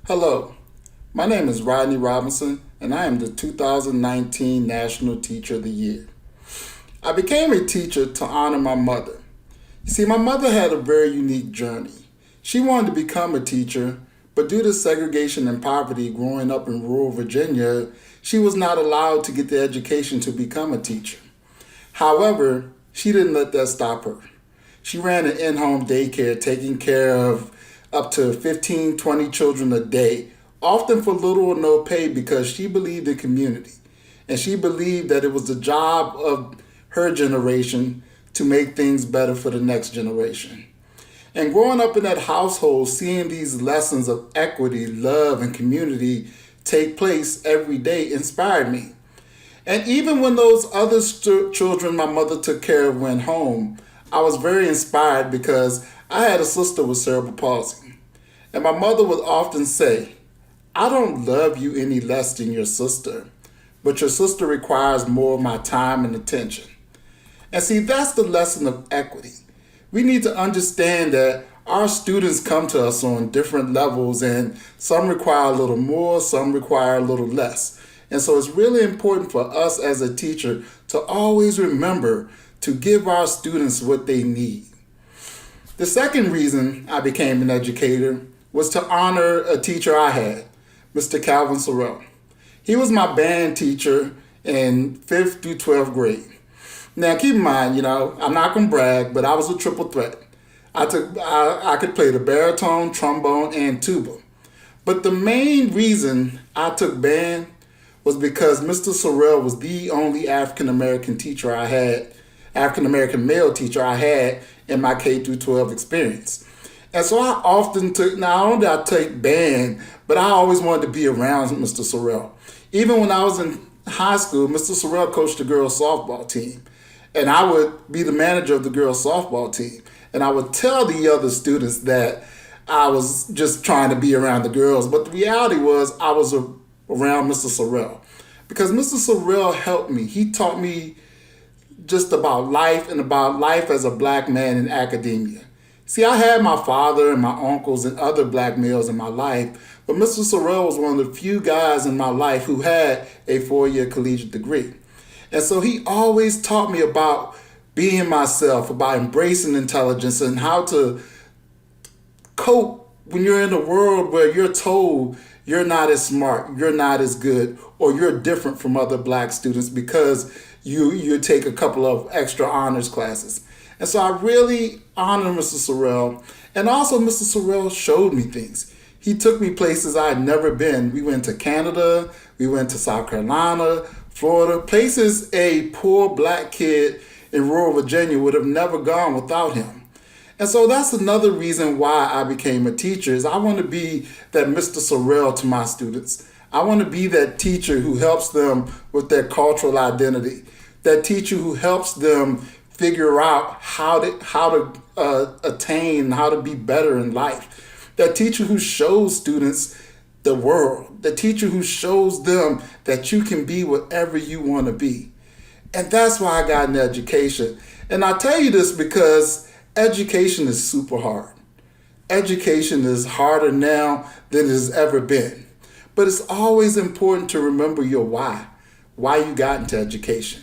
Hello, my name is Rodney Robinson, and I am the 2019 National Teacher of the Year. I became a teacher to honor my mother. You see, my mother had a very unique journey. She wanted to become a teacher, but due to segregation and poverty growing up in rural Virginia, she was not allowed to get the education to become a teacher. However, she didn't let that stop her. She ran an in-home daycare taking care of up to 15, 20 children a day, often for little or no pay because she believed in community. And she believed that it was the job of her generation to make things better for the next generation. And growing up in that household, seeing these lessons of equity, love, and community take place every day inspired me. And even when those other children my mother took care of went home, I was very inspired because I had a sister with cerebral palsy. And my mother would often say, I don't love you any less than your sister, but your sister requires more of my time and attention. And see, that's the lesson of equity. We need to understand that our students come to us on different levels, and some require a little more, some require a little less. And so it's really important for us as a teacher to always remember to give our students what they need. The second reason I became an educator was to honor a teacher I had, Mr. Calvin Sorrell. He was my band teacher in 5th through 12th grade. Now keep in mind, I'm not going to brag, but I was a triple threat. I could play the baritone, trombone, and tuba. But the main reason I took band was because Mr. Sorrell was the only African-American male teacher I had in my K through 12 experience. And so I often took, not only did I take band, but I always wanted to be around Mr. Sorrell. Even when I was in high school, Mr. Sorrell coached the girls softball team. And I would be the manager of the girls softball team. And I would tell the other students that I was just trying to be around the girls. But the reality was I was around Mr. Sorrell. Because Mr. Sorrell helped me. He taught me just about life and about life as a black man in academia. See, I had my father and my uncles and other black males in my life, but Mr. Sorrell was one of the few guys in my life who had a 4-year collegiate degree. And so he always taught me about being myself, about embracing intelligence and how to cope when you're in a world where you're told you're not as smart, you're not as good, or you're different from other black students because you take a couple of extra honors classes. And so I really honor Mr. Sorrell. And also Mr. Sorrell showed me things. He took me places I had never been. We went to Canada, we went to South Carolina, Florida, places a poor black kid in rural Virginia would have never gone without him. And so that's another reason why I became a teacher, is I want to be that Mr. Sorrell to my students. I want to be that teacher who helps them with their cultural identity, that teacher who helps them figure out how to attain, how to be better in life, that teacher who shows students the world, the teacher who shows them that you can be whatever you want to be. And that's why I got into education. And I tell you this because education is super hard. Education is harder now than it has ever been. But it's always important to remember your why you got into education.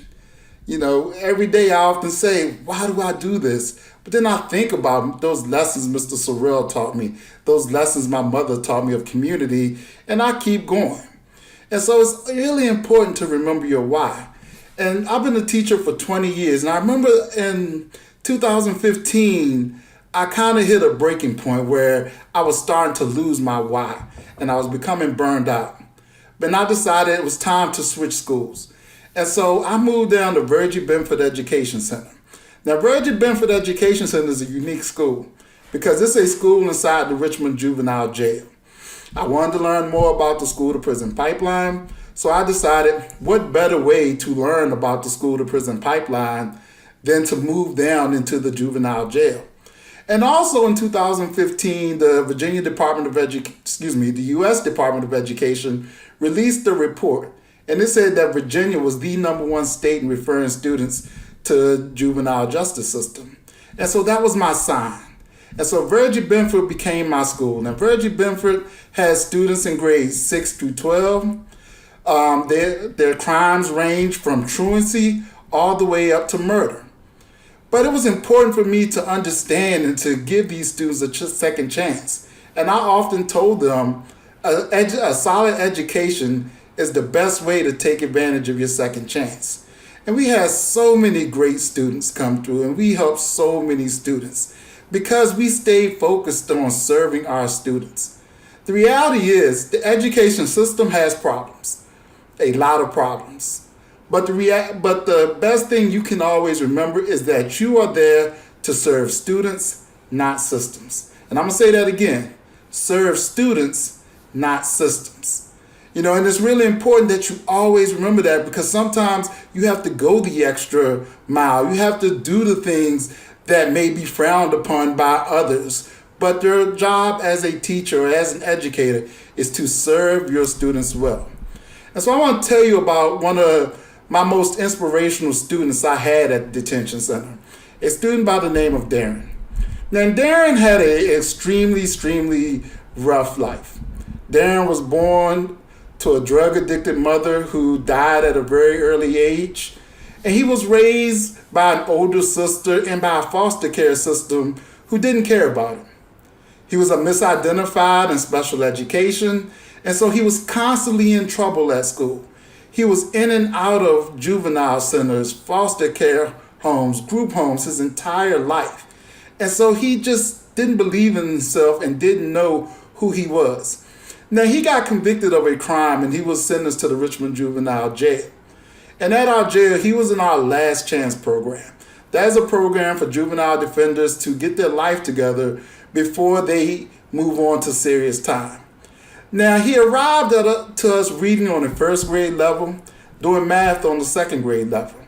Every day I often say, why do I do this? But then I think about those lessons Mr. Sorrell taught me, those lessons my mother taught me of community, and I keep going. And so it's really important to remember your why. And I've been a teacher for 20 years, and I remember in 2015, I kind of hit a breaking point where I was starting to lose my why, and I was becoming burned out. But I decided it was time to switch schools. And so I moved down to Virgil Benford Education Center. Now, Virgil Benford Education Center is a unique school because it's a school inside the Richmond Juvenile Jail. I wanted to learn more about the school-to-prison pipeline, so I decided what better way to learn about the school-to-prison pipeline than to move down into the juvenile jail. And also in 2015, the U.S. Department of Education released a report. And it said that Virginia was the #1 state in referring students to the juvenile justice system. And so that was my sign. And so Virgie Benford became my school. Now, Virgie Benford has students in grades 6 through 12. Their crimes range from truancy all the way up to murder. But it was important for me to understand and to give these students a second chance. And I often told them a solid education is the best way to take advantage of your second chance. And we had so many great students come through, and we helped so many students because we stayed focused on serving our students. The reality is the education system has problems, a lot of problems. But the best thing you can always remember is that you are there to serve students, not systems. And I'm going to say that again. Serve students, not systems. And it's really important that you always remember that, because sometimes you have to go the extra mile. You have to do the things that may be frowned upon by others. But your job as a teacher or as an educator is to serve your students well. And so I want to tell you about one of my most inspirational students I had at the detention center, a student by the name of Darren. Now, Darren had an extremely rough life. Darren was born to a drug-addicted mother who died at a very early age, and he was raised by an older sister and by a foster care system who didn't care about him. He was a misidentified in special education, and so he was constantly in trouble at school. He was in and out of juvenile centers, foster care homes, group homes his entire life. And so he just didn't believe in himself and didn't know who he was. Now, he got convicted of a crime and he was sentenced to the Richmond Juvenile Jail. And at our jail, he was in our Last Chance program. That is a program for juvenile defenders to get their life together before they move on to serious time. Now, he arrived to us reading on the first grade level, doing math on the second grade level.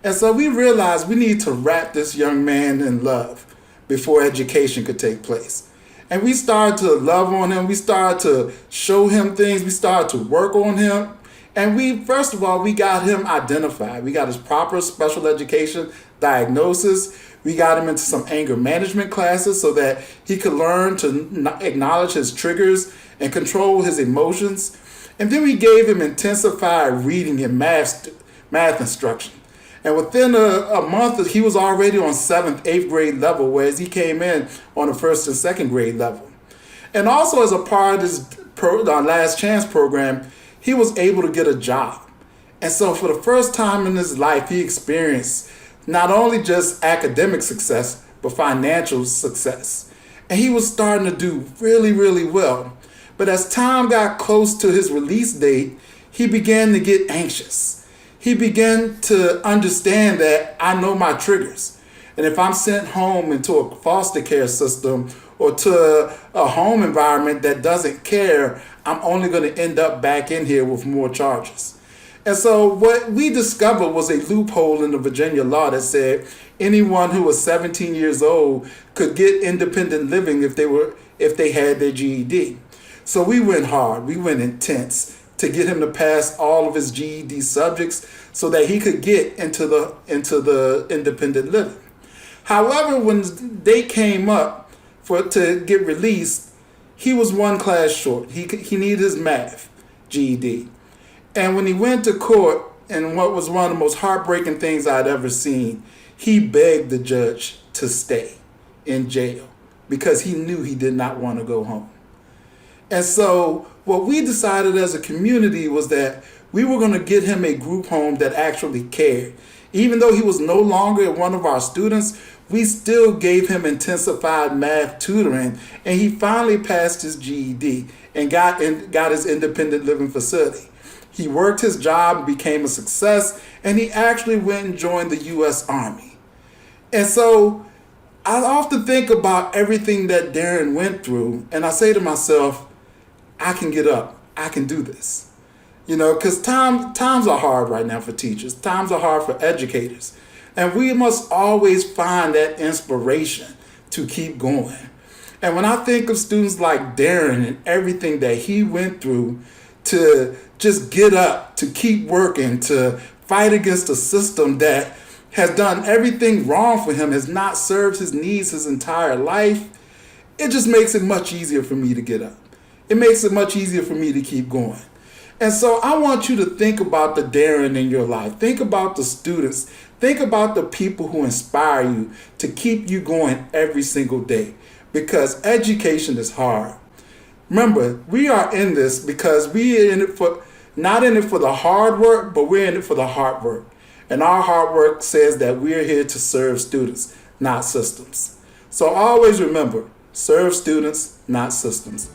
And so we realized we need to wrap this young man in love before education could take place. And we started to love on him. We started to show him things. We started to work on him. And first of all, we got him identified. We got his proper special education diagnosis. We got him into some anger management classes so that he could learn to acknowledge his triggers and control his emotions. And then we gave him intensified reading and math instruction. And within a month, he was already on 7th, 8th grade level, whereas he came in on the 1st and 2nd grade level. And also as a part of this Last Chance program, he was able to get a job. And so for the first time in his life, he experienced not only just academic success, but financial success. And he was starting to do really well. But as time got close to his release date, he began to get anxious. He began to understand that I know my triggers. And if I'm sent home into a foster care system or to a home environment that doesn't care, I'm only going to end up back in here with more charges. And so what we discovered was a loophole in the Virginia law that said anyone who was 17 years old could get independent living if they had their GED. So we went hard, we went intense to get him to pass all of his GED subjects so that he could get into the independent living. However, when the date came up to get released, he was one class short. He needed his math GED. And when he went to court, and what was one of the most heartbreaking things I'd ever seen, he begged the judge to stay in jail because he knew he did not want to go home. And so what we decided as a community was that we were going to get him a group home that actually cared. Even though he was no longer one of our students, we still gave him intensified math tutoring, and he finally passed his GED and got his independent living facility. He worked his job, became a success, and he actually went and joined the U.S. Army. And so I often think about everything that Darren went through, and I say to myself, I can get up. I can do this. Because times are hard right now for teachers. Times are hard for educators. And we must always find that inspiration to keep going. And when I think of students like Darren and everything that he went through to just get up, to keep working, to fight against a system that has done everything wrong for him, has not served his needs his entire life, it just makes it much easier for me to get up. It makes it much easier for me to keep going. And so I want you to think about the Darren in your life. Think about the students. Think about the people who inspire you to keep you going every single day, because education is hard. Remember, we are in this because we're in it for, not in it for the hard work, but we're in it for the hard work. And our hard work says that we're here to serve students, not systems. So always remember, serve students, not systems.